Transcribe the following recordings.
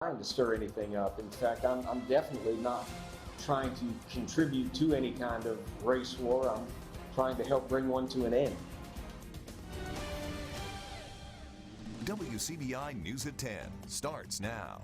Trying to stir anything up. In fact, I'm definitely not trying to contribute to any kind of race war. I'm trying to help bring one to an end. WCBI News at 10 starts now.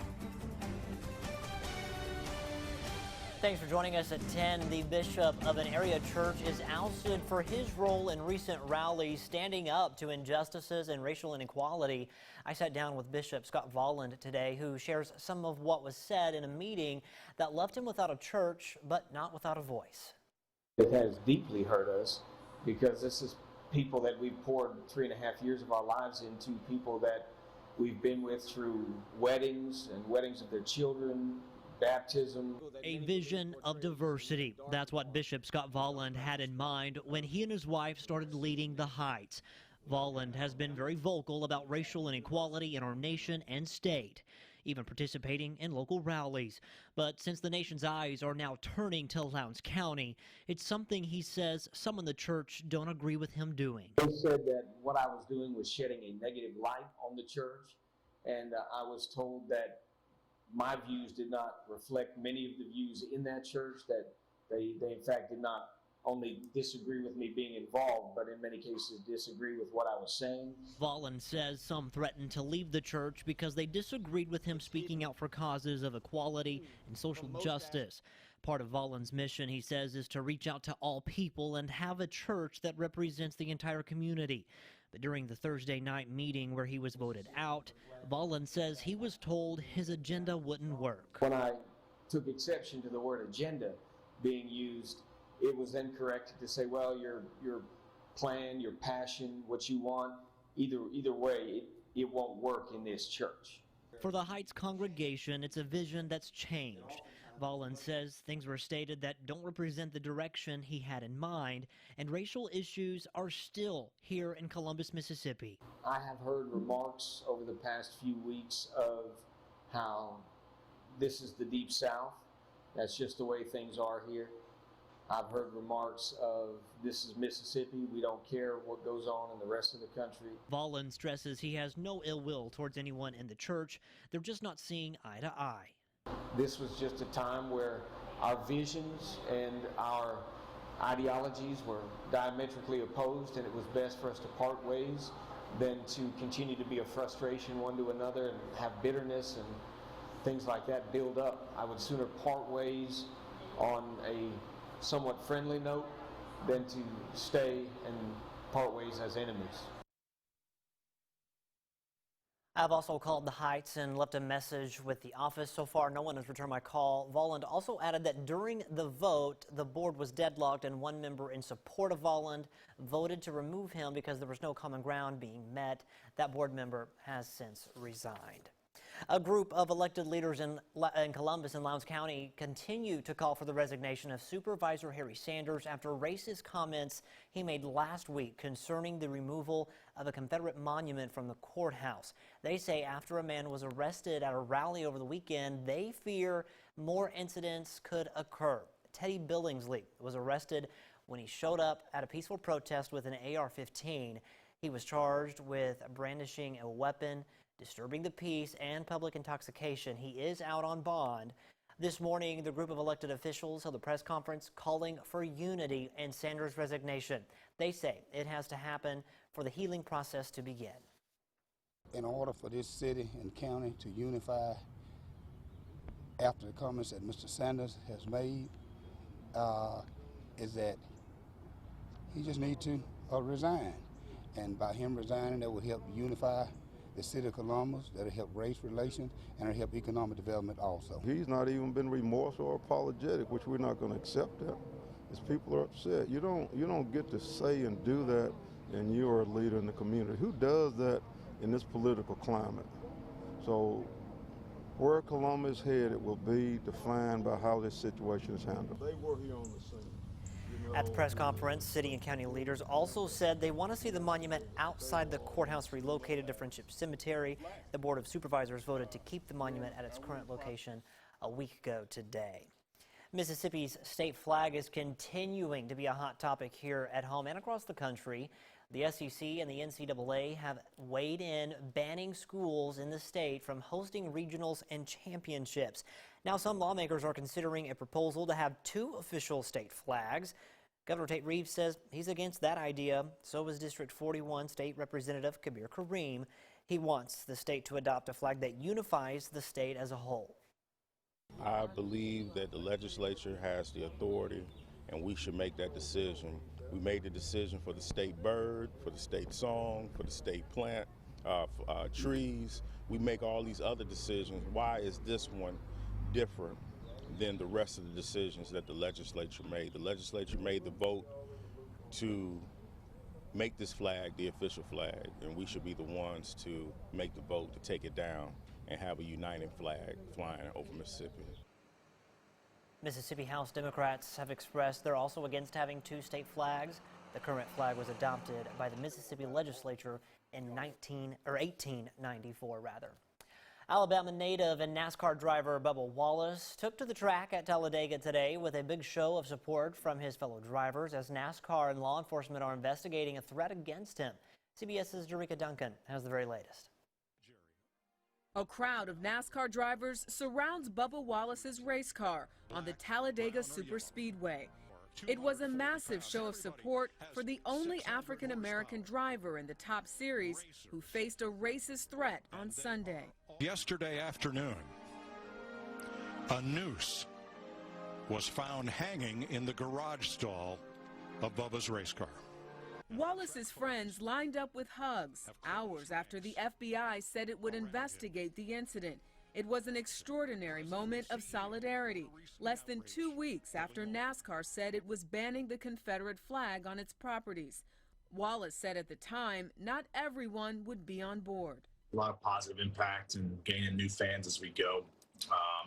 Thanks for joining us at 10. The bishop of an area church is ousted for his role in recent rallies standing up to injustices and racial inequality. I sat down with Bishop Scott Volland today, who shares some of what was said in a meeting that left him without a church, but not without a voice. It has deeply hurt us because this is people that we've poured 3.5 years of our lives into, people that we've been with through weddings and weddings of their children, baptism. A vision of diversity. That's what Bishop Scott Volland had in mind when he and his wife started leading the Heights. Volland has been very vocal about racial inequality in our nation and state, even participating in local rallies. But since the nation's eyes are now turning to Lowndes County, it's something he says some in the church don't agree with him doing. They said that what I was doing was shedding a negative light on the church, and I was told that my views did not reflect many of the views in that church, that they in fact did not only disagree with me being involved, but in many cases disagree with what I was saying. Volland says some threatened to leave the church because they disagreed with him speaking out for causes of equality and social justice. Part of Volland's mission, he says, is to reach out to all people and have a church that represents the entire community. But during the Thursday night meeting where he was voted out, Volland says he was told his agenda wouldn't work. When I took exception to the word agenda being used, it was then corrected to say, well, your plan, your passion, what you want, either way, it won't work in this church. For the Heights congregation, it's a vision that's changed. Volland says things were stated that don't represent the direction he had in mind, and racial issues are still here in Columbus, Mississippi. I have heard remarks over the past few weeks of how this is the Deep South. That's just the way things are here. I've heard remarks of this is Mississippi. We don't care what goes on in the rest of the country. Volland stresses he has no ill will towards anyone in the church. They're just not seeing eye to eye. This was just a time where our visions and our ideologies were diametrically opposed, and it was best for us to part ways than to continue to be a frustration one to another and have bitterness and things like that build up. I would sooner part ways on a somewhat friendly note than to stay and part ways as enemies. I've also called the Heights and left a message with the office. So far, no one has returned my call. Volland also added that during the vote, the board was deadlocked and one member in support of Volland voted to remove him because there was no common ground being met. That board member has since resigned. A group of elected leaders in Columbus and Lowndes County continue to call for the resignation of Supervisor Harry Sanders after racist comments he made last week concerning the removal of a Confederate monument from the courthouse. They say after a man was arrested at a rally over the weekend, they fear more incidents could occur. Teddy Billingsley was arrested when he showed up at a peaceful protest with an AR-15. He was charged with brandishing a weapon, disturbing the peace, and public intoxication. He is out on bond. This morning, the group of elected officials held a press conference calling for unity in Sanders' resignation. They say it has to happen for the healing process to begin. In order for this city and county to unify after the comments that Mr. Sanders has made, is that he just needs to resign. And by him resigning, that will help unify the city of Columbus, that'll help race relations, and it'll help economic development also. He's not even been remorseful or apologetic, which we're not going to accept that. As people are upset, you don't get to say and do that, and you're a leader in the community. Who does that in this political climate? So where Columbus is headed will be defined by how this situation is handled. They were here on the scene. At the press conference, city and county leaders also said they want to see the monument outside the courthouse relocated to Friendship Cemetery. The Board of Supervisors voted to keep the monument at its current location a week ago today. Mississippi's state flag is continuing to be a hot topic here at home and across the country. The SEC and the NCAA have weighed in, banning schools in the state from hosting regionals and championships. Now, some lawmakers are considering a proposal to have 2 official state flags. Governor Tate Reeves says he's against that idea. So is District 41 State Representative Kabir Kareem. He wants the state to adopt a flag that unifies the state as a whole. I believe that the legislature has the authority, and we should make that decision. We made the decision for the state bird, for the state song, for the state plant, trees. We make all these other decisions. Why is this one different than the rest of the decisions that the legislature made? The legislature made the vote to make this flag the official flag, and we should be the ones to make the vote to take it down and have a united flag flying over Mississippi. Mississippi House Democrats have expressed they're also against having 2 state flags. The current flag was adopted by the Mississippi legislature in 1894 rather. Alabama native and NASCAR driver Bubba Wallace took to the track at Talladega today with a big show of support from his fellow drivers as NASCAR and law enforcement are investigating a threat against him. CBS's Jerika Duncan has the very latest. A crowd of NASCAR drivers surrounds Bubba Wallace's race car on the Talladega Superspeedway. It was a massive show of support for the only African-American driver in the top series who faced a racist threat on Sunday. Yesterday afternoon, a noose was found hanging in the garage stall of Bubba's race car. Wallace's friends lined up with hugs hours after the FBI said it would investigate the incident. It was an extraordinary moment of solidarity, less than 2 weeks after NASCAR said it was banning the Confederate flag on its properties. Wallace said at the time not everyone would be on board. A lot of positive impact and gaining new fans as we go.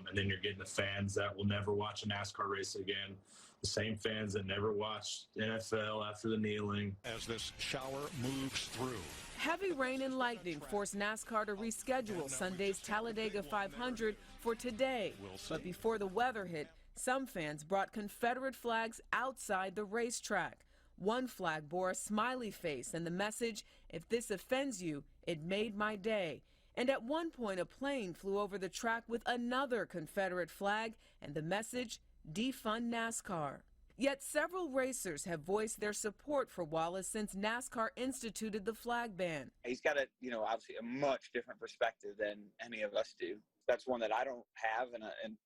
And then you're getting the fans that will never watch a NASCAR race again. The same fans that never watched NFL after the kneeling. As this shower moves through. Heavy rain and lightning forced NASCAR to reschedule Sunday's Talladega 500 for today. But before the weather hit, some fans brought Confederate flags outside the racetrack. One flag bore a smiley face and the message, "If this offends you, it made my day." And at one point, a plane flew over the track with another Confederate flag and the message, "Defund NASCAR." Yet several racers have voiced their support for Wallace since NASCAR instituted the flag ban. He's got obviously a much different perspective than any of us do. That's one that I don't have, and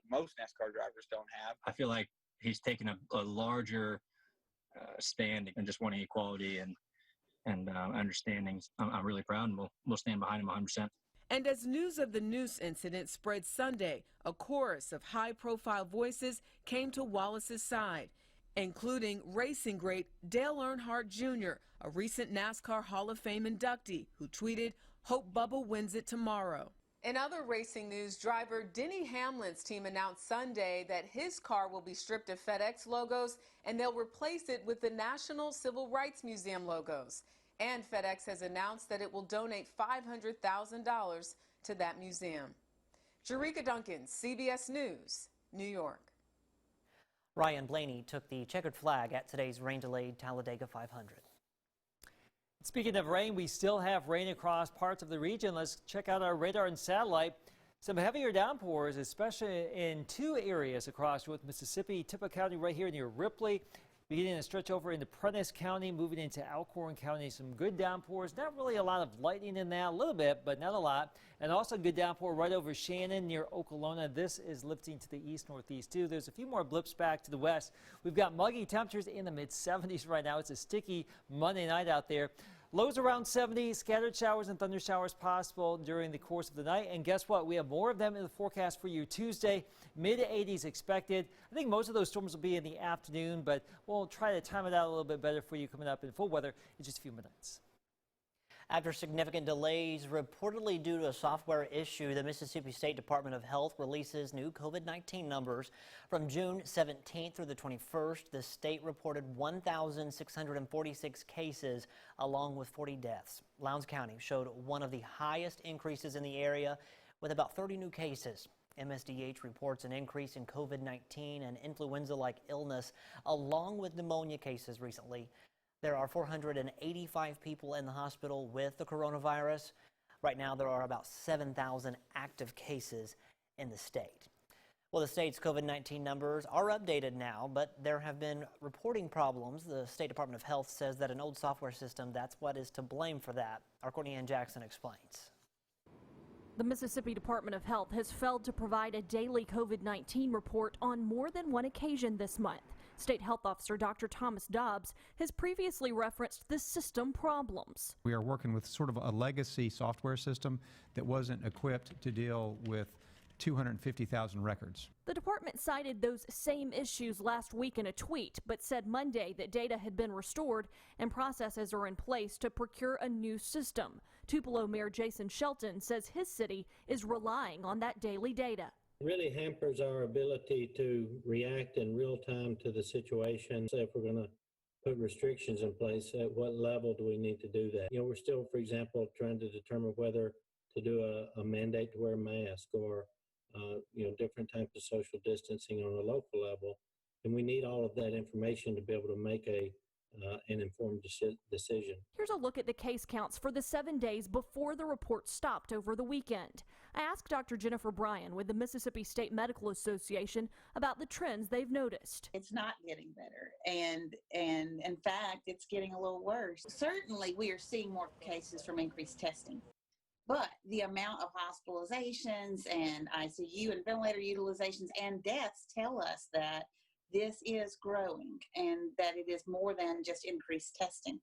most NASCAR drivers don't have. I feel like he's taken a larger stand and just wanting equality and understandings. I'm really proud, and we'll stand behind him 100%. And as news of the noose incident spread Sunday, a chorus of high-profile voices came to Wallace's side, including racing great Dale Earnhardt Jr., a recent NASCAR Hall of Fame inductee, who tweeted, "Hope Bubba wins it tomorrow." In other racing news, driver Denny Hamlin's team announced Sunday that his car will be stripped of FedEx logos and they'll replace it with the National Civil Rights Museum logos. And FedEx has announced that it will donate $500,000 to that museum. Jerika Duncan, CBS News, New York. Ryan Blaney took the checkered flag at today's rain-delayed Talladega 500. Speaking of rain, we still have rain across parts of the region. Let's check out our radar and satellite. Some heavier downpours, especially in 2 areas across North Mississippi, Tippah County right here near Ripley. Beginning to stretch over into Prentiss County, moving into Alcorn County. Some good downpours. Not really a lot of lightning in that, a little bit, but not a lot. And also good downpour right over Shannon near Okolona. This is lifting to the east-northeast too. There's a few more blips back to the west. We've got muggy temperatures in the mid-70s right now. It's a sticky Monday night out there. Lows around 70, scattered showers and thunder showers possible during the course of the night. And guess what? We have more of them in the forecast for you Tuesday. Mid-80s expected. I think most of those storms will be in the afternoon, but we'll try to time it out a little bit better for you coming up in full weather in just a few minutes. After significant delays reportedly due to a software issue, the Mississippi State Department of Health releases new COVID-19 numbers. From June 17th through the 21st, the state reported 1,646 cases along with 40 deaths. Lowndes County showed one of the highest increases in the area with about 30 new cases. MSDH reports an increase in COVID-19 and influenza-like illness along with pneumonia cases recently. There are 485 people in the hospital with the coronavirus. Right now, there are about 7,000 active cases in the state. Well, the state's COVID-19 numbers are updated now, but there have been reporting problems. The State Department of Health says that an old software system, that's what is to blame for that. Our Courtney Ann Jackson explains. The Mississippi Department of Health has failed to provide a daily COVID-19 report on more than one occasion this month. State Health Officer Dr. Thomas Dobbs has previously referenced the system problems. We are working with sort of a legacy software system that wasn't equipped to deal with 250,000 records. The department cited those same issues last week in a tweet, but said Monday that data had been restored and processes are in place to procure a new system. Tupelo Mayor Jason Shelton says his city is relying on that daily data. It really hampers our ability to react in real time to the situation. So if we're going to put restrictions in place, at what level do we need to do that? We're still, for example, trying to determine whether to do a mandate to wear a mask or different types of social distancing on a local level. And we need all of that information to be able to make an informed decision. Here's a look at the case counts for the 7 days before the report stopped over the weekend. I asked Dr. Jennifer Bryan with the Mississippi State Medical Association about the trends they've noticed. It's not getting better, and in fact, it's getting a little worse. Certainly, we are seeing more cases from increased testing. But the amount of hospitalizations and ICU and ventilator utilizations and deaths tell us that this is growing and that it is more than just increased testing.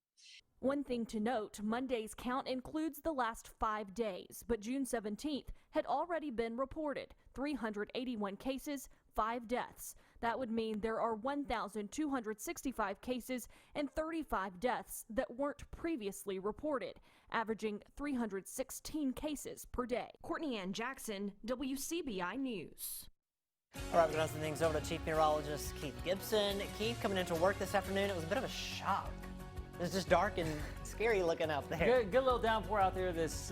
One thing to note, Monday's count includes the last 5 days, but June 17th had already been reported. 381 cases, 5 deaths. That would mean there are 1,265 cases and 35 deaths that weren't previously reported, averaging 316 cases per day. Courtney Ann Jackson, WCBI News. All right, we're going to send things over to Chief Meteorologist Keith Gibson. Keith, coming into work this afternoon, it was a bit of a shock. It was just dark and scary looking out there. Good little downpour out there this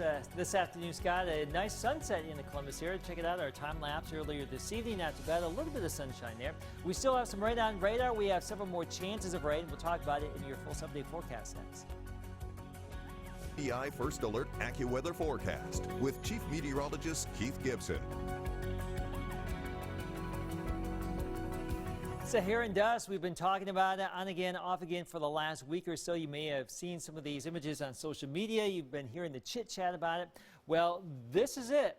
afternoon, Scott. A nice sunset in the Columbus area. Check it out, our time lapse earlier this evening. Not too bad, a little bit of sunshine there. We still have some rain on radar. We have several more chances of rain. We'll talk about it in your full 7-day forecast next. WCBI First Alert Accuweather forecast with Chief Meteorologist Keith Gibson. Saharan dust, we've been talking about it on again, off again for the last week or so. You may have seen some of these images on social media. You've been hearing the chit chat about it. Well, this is it.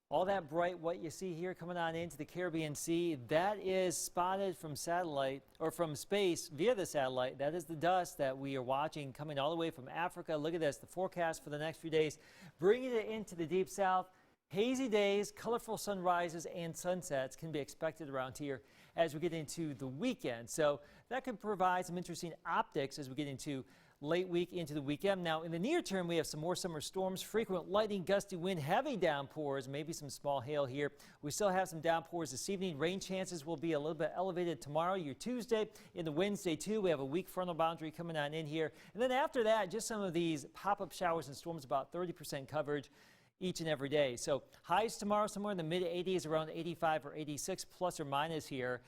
All that bright what you see here coming on into the Caribbean Sea, that is spotted from satellite or from space via the satellite. That is the dust that we are watching coming all the way from Africa. Look at this, the forecast for the next few days, bringing it into the deep south. Hazy days, colorful sunrises and sunsets can be expected around here as we get into the weekend. So that could provide some interesting optics as we get into late week into the weekend. Now, in the near term, we have some more summer storms, frequent lightning, gusty wind, heavy downpours, maybe some small hail here. We still have some downpours this evening. Rain chances will be a little bit elevated tomorrow, your Tuesday. In the Wednesday, too, we have a weak frontal boundary coming on in here. And then after that, just some of these pop-up showers and storms, about 30% coverage each and every day. So highs tomorrow somewhere in the mid-80s, around 85 or 86 plus or minus here.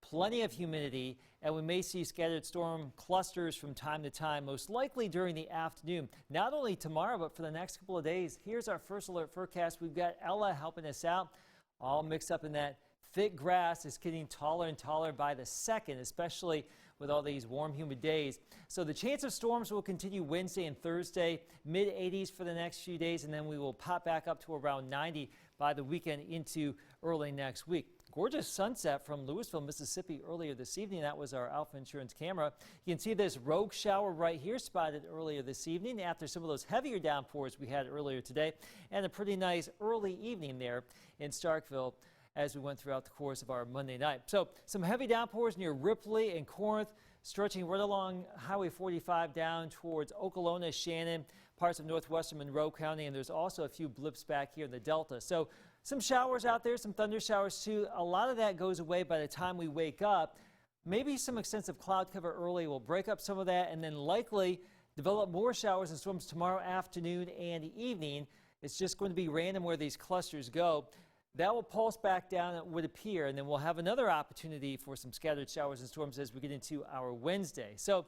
Plenty of humidity, and we may see scattered storm clusters from time to time, most likely during the afternoon. Not only tomorrow, but for the next couple of days. Here's our first alert forecast. We've got Ella helping us out, all mixed up in that thick grass. Is getting taller and taller by the second, especially with all these warm, humid days. So the chance of storms will continue Wednesday and Thursday, mid-80s for the next few days, and then we will pop back up to around 90 by the weekend into early next week. Gorgeous sunset from Louisville, Mississippi earlier this evening. That was our Alpha Insurance camera. You can see this rogue shower right here spotted earlier this evening after some of those heavier downpours we had earlier today, and a pretty nice early evening there in Starkville as we went throughout the course of our Monday night. So some heavy downpours near Ripley and Corinth, stretching right along Highway 45 down towards Okolona, Shannon, parts of northwestern Monroe County, and there's also a few blips back here in the Delta. So some showers out there, some thunder showers too. A lot of that goes away by the time we wake up. Maybe some extensive cloud cover early will break up some of that, and then likely develop more showers and storms tomorrow afternoon and evening. It's just going to be random where these clusters go. That will pulse back down, it would appear, and then we'll have another opportunity for some scattered showers and storms as we get into our Wednesday. So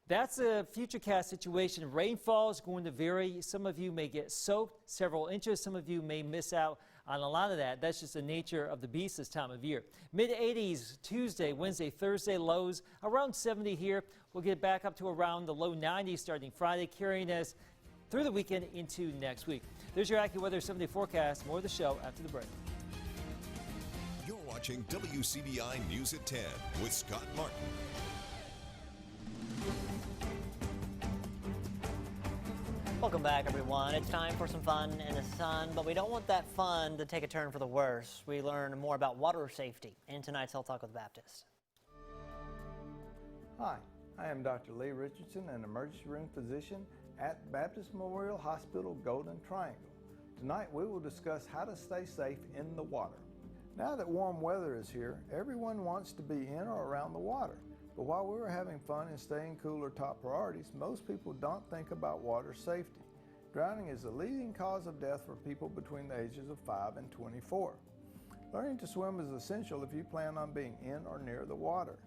That's a futurecast situation. Rainfall is going to vary. Some of you may get soaked several inches. Some of you may miss out on a lot of that. That's just the nature of the beast this time of year. Mid-80s Tuesday, Wednesday, Thursday, lows around 70 here. We'll get back up to around the low 90s starting Friday, carrying us through the weekend into next week. There's your AccuWeather 7-day forecast. More of the show after the break. You're watching WCBI News at 10 with Scott Martin. Welcome back, everyone. It's time for some fun in the sun, but we don't want that fun to take a turn for the worse. We learn more about water safety in tonight's Health Talk with Baptist. Hi, I am Dr. Lee Richardson, an emergency room physician at Baptist Memorial Hospital Golden Triangle. Tonight we will discuss how to stay safe in the water. Now that warm weather is here, everyone wants to be in or around the water. But while we were having fun and staying cool are top priorities, most people don't think about water safety. Drowning is the leading cause of death for people between the ages of 5 and 24. Learning to swim is essential if you plan on being in or near the water.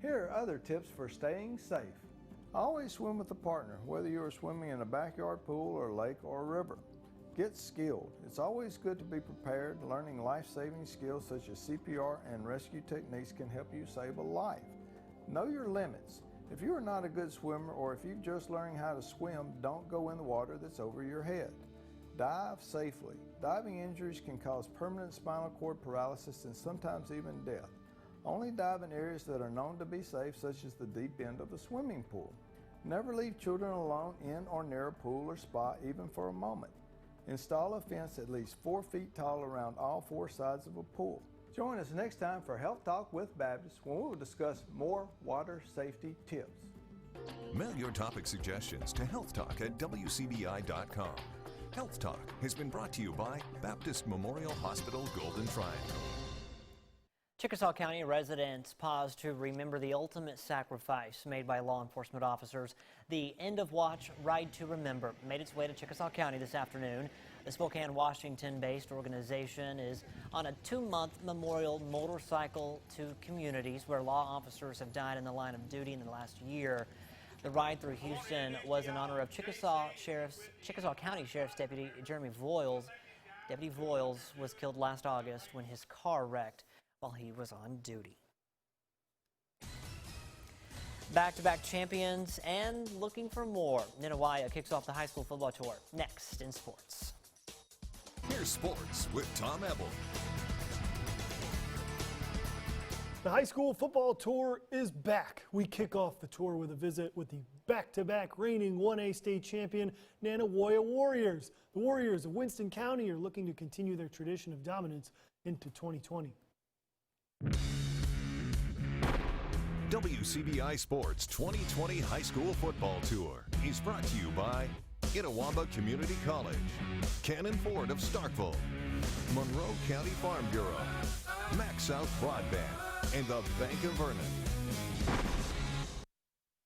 Here are other tips for staying safe. Always swim with a partner, whether you are swimming in a backyard pool or lake or river. Get skilled. It's always good to be prepared. Learning life-saving skills such as CPR and rescue techniques can help you save a life. Know your limits. If you are not a good swimmer or if you're just learning how to swim, don't go in the water that's over your head. Dive safely. Diving injuries can cause permanent spinal cord paralysis and sometimes even death. Only dive in areas that are known to be safe, such as the deep end of a swimming pool. Never leave children alone in or near a pool or spa, even for a moment. Install a fence at least 4 feet tall around all 4 sides of a pool. Join us next time for Health Talk with Baptist, when we will discuss more water safety tips. Mail your topic suggestions to healthtalk@wcbi.com. Health Talk has been brought to you by Baptist Memorial Hospital Golden Triangle. Chickasaw County residents paused to remember the ultimate sacrifice made by law enforcement officers. The End of Watch Ride to Remember made its way to Chickasaw County this afternoon. The Spokane, Washington-based organization is on a 2-month memorial motorcycle to communities where law officers have died in the line of duty in the last year. The ride through Houston was in honor of Chickasaw County Sheriff's Deputy Jeremy Voiles. Deputy Voiles was killed last August when his car wrecked while he was on duty. Back-to-back champions and looking for more. Ninawaya kicks off the high school football tour. Next in sports. Here's sports with Tom Ebel. The high school football tour is back. We kick off the tour with a visit with the back-to-back reigning 1A state champion Ninawaya Warriors. The Warriors of Winston County are looking to continue their tradition of dominance into 2020. WCBI Sports 2020 High School Football Tour is brought to you by Itawamba Community College, Cannon Ford of Starkville, Monroe County Farm Bureau, Max South Broadband, and the Bank of Vernon.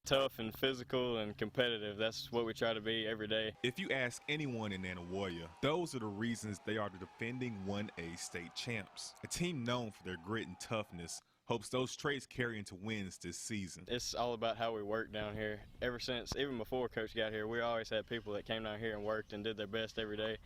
Tough and physical and competitive. That's what we try to be every day. If you ask anyone in Ninawaya, those are the reasons they are the defending 1A state champs. A team known for their grit and toughness hopes those traits carry into wins this season. It's all about how we work down here. Ever since, even before Coach got here, we always had people that came down here and worked and did their best every day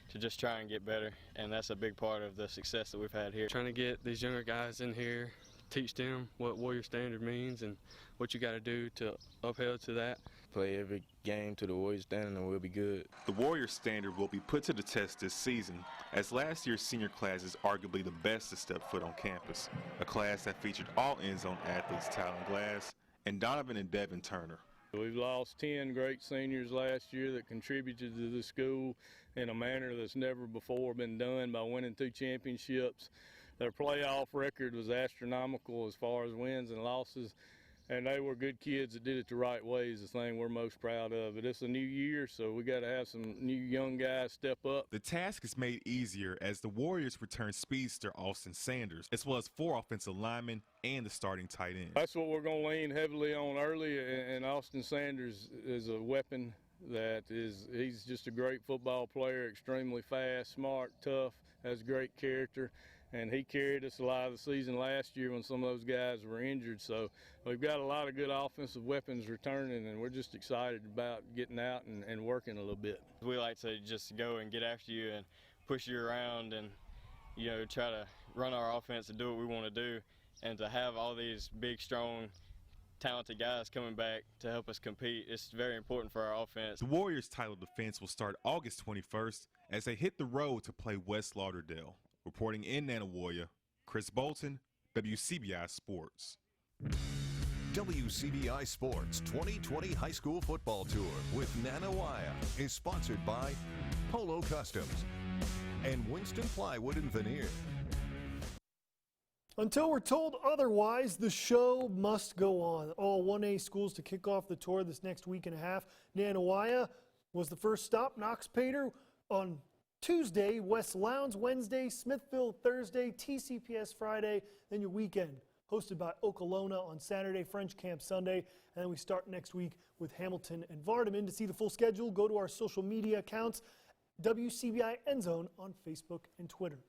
to just try and get better, and that's a big part of the success that we've had here. Trying to get these younger guys in here, teach them what Warrior Standard means and what you got to do to uphold to that. Play every game to the Warrior Standard and we'll be good. The Warrior Standard will be put to the test this season, as last year's senior class is arguably the best to step foot on campus, a class that featured all end-zone athletes Talon Glass and Donovan and Devin Turner. We've lost 10 great seniors last year that contributed to the school in a manner that's never before been done by winning 2 championships. Their playoff record was astronomical as far as wins and losses, and they were good kids that did it the right way is the thing we're most proud of. But it's a new year, so we got to have some new young guys step up. The task is made easier as the Warriors return speedster Austin Sanders, as well as 4 offensive linemen and the starting tight end. That's what we're going to lean heavily on early, and Austin Sanders is a weapon he's just a great football player, extremely fast, smart, tough, has great character, and he carried us a lot of the season last year when some of those guys were injured. So we've got a lot of good offensive weapons returning, and we're just excited about getting out and working a little bit. We like to just go and get after you and push you around and, you know, try to run our offense and do what we want to do. And to have all these big, strong, talented guys coming back to help us compete, it's very important for our offense. The Warriors' title defense will start August 21st as they hit the road to play West Lauderdale. Reporting in Nanawoya, Chris Bolton, WCBI Sports. WCBI Sports 2020 High School Football Tour with Nanawoya is sponsored by Polo Customs and Winston Plywood and Veneer. Until we're told otherwise, the show must go on. All 1A schools to kick off the tour this next week and a half. Nanawoya was the first stop. Knox Pater on Tuesday, West Lowndes Wednesday, Smithville Thursday, TCPS Friday, then your weekend. Hosted by Okolona on Saturday, French Camp Sunday, and then we start next week with Hamilton and Vardaman. To see the full schedule, go to our social media accounts, WCBI Endzone on Facebook and Twitter.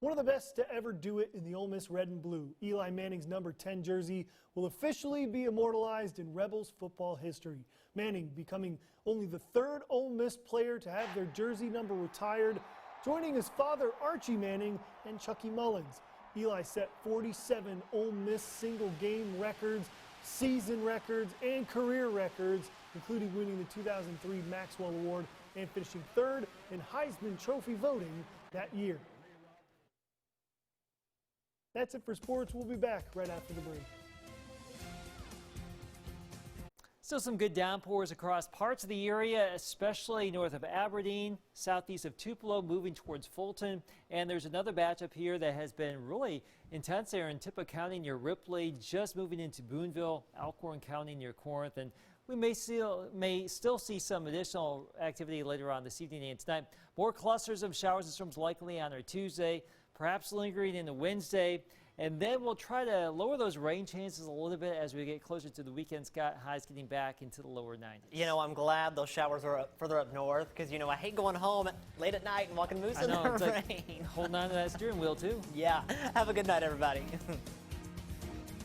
One of the best to ever do it in the Ole Miss red and blue, Eli Manning's number 10 jersey will officially be immortalized in Rebels football history. Manning becoming only the third Ole Miss player to have their jersey number retired, joining his father Archie Manning and Chucky Mullins. Eli set 47 Ole Miss single game records, season records, and career records, including winning the 2003 Maxwell Award and finishing third in Heisman Trophy voting that year. That's it for sports. We'll be back right after the break. Still some good downpours across parts of the area, especially north of Aberdeen, southeast of Tupelo, moving towards Fulton. And there's another batch up here that has been really intense there in Tippah County near Ripley, just moving into Boonville, Alcorn County near Corinth. And we may still see some additional activity later on this evening and tonight. More clusters of showers and storms likely on our Tuesday, perhaps lingering into Wednesday. And then we'll try to lower those rain chances a little bit as we get closer to the weekend. Scott, highs getting back into the lower 90s. You know, I'm glad those showers are further up north because, you know, I hate going home late at night and walking moose in the rain. Holding on to that steering wheel, too. Yeah. Have a good night, everybody.